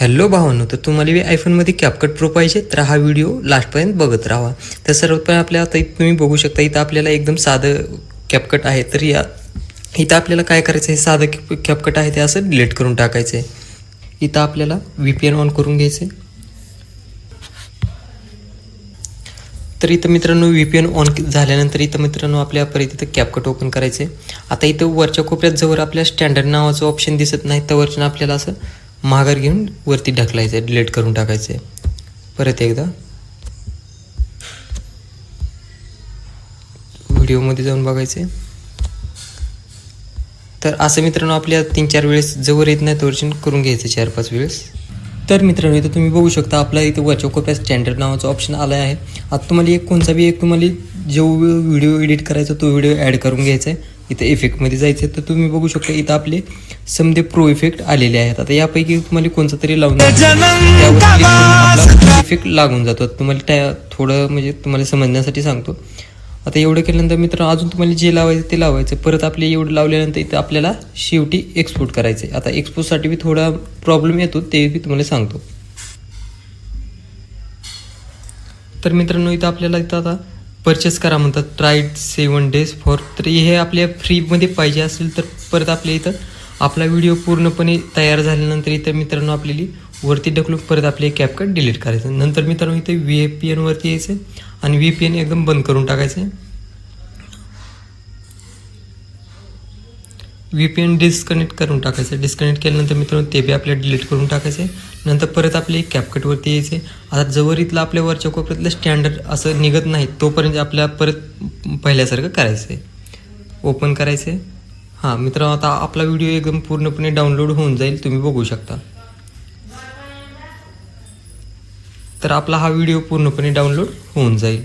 Hello भावांनो, तर तुम्हाला आयफोनमध्ये कॅपकट प्रो पाहिजे तर हा व्हिडिओ लास्टपर्यंत बघत राहा. तर सर्वात पहिले आपल्या आता इथं तुम्ही बघू शकता, इथं आपल्याला एकदम साधं कॅपकट आहे. तर इथं आपल्याला काय करायचं आहे, साधं कॅपकट आहे ते असं डिलीट करून टाकायचं आहे. इथं आपल्याला VPN ऑन करून घ्यायचं आहे. तर इथं मित्रांनो VPN ऑन झाल्यानंतर इथं मित्रांनो आपल्या परत इथं कॅपकट ओपन करायचं आहे. आता इथं वरच्या कोपऱ्यात जवळ आपल्या स्टँडर्ड नावाचं ऑप्शन दिसत नाही त्यावरचं आपल्याला असं माघार घेऊन वरती ढकलायचं आहे, डिलीट करून टाकायचं आहे. परत एकदा व्हिडिओमध्ये जाऊन बघायचं आहे. तर असं मित्रांनो आपल्या 3-4 वेळेस जवळ येत नाही तोपर्यंत करून घ्यायचं 4-5 वेळेस. तर मित्रांनो इथं तुम्ही बघू शकता आपला इथं वरच्या कोपऱ्यात स्टँडर्ड नावाचं ऑप्शन आलं आहे. आता तुम्हाला एक तुम्हाला जो व्हिडिओ एडिट करायचा तो व्हिडिओ ॲड करून घ्यायचा आहे. इथं इफेक्टमध्ये जायचं आहे. तर तुम्ही बघू शकता इथं आपले समजे प्रो इफेक्ट आलेले आहेत. आता यापैकी तुम्हाला कोणतं तरी लावून इफेक्ट लागून जातो. तुम्हाला थोडं म्हणजे तुम्हाला समजण्यासाठी सांगतो. आता एवढं केल्यानंतर मित्रांनो अजून तुम्हाला जे लावायचं ते लावायचं. परत आपले एवढं लावल्यानंतर इथं आपल्याला शेवटी एक्सपोर्ट करायचं आहे. आता एक्सपोर्टसाठी बी थोडा प्रॉब्लेम येतो, ते बी तुम्हाला सांगतो. तर मित्रांनो इथं आपल्याला इथं आता परचेस करा म्हणतात, ट्राईड 7 days फॉर. तर हे आपल्या फ्रीमध्ये पाहिजे असेल तर परत आपल्या इथं आपला व्हिडिओ पूर्णपणे तयार झाल्यानंतर इथं मित्रांनो आपल्याला वरती ढकलून परत आपले कॅपकट डिलीट करायचं. नंतर मित्रांनो इथे VPN वरती यायचं आणि VPN एकदम बंद करून टाकायचं. VPN डिस्कनेक्ट करून टाकायचं. डिस्कनेक्ट केल्यानंतर मित्रांनो ते बी आपल्याला डिलीट करून टाकायचं. नंतर परत आपले कॅपकटवरती यायचे. आता जवळ इथलं आपल्या वरच्या कोपऱ्यातलं स्टँडर्ड असं निघत नाही तोपर्यंत आपल्याला परत पहिल्यासारखं करायचं आहे. ओपन करायचं आहे. हां मित्रांनो आता आपला व्हिडिओ एकदम पूर्णपणे डाउनलोड होऊन जाईल, तुम्ही बघू शकता. तर आपला हा व्हिडिओ पूर्णपणे डाउनलोड होऊन जाईल.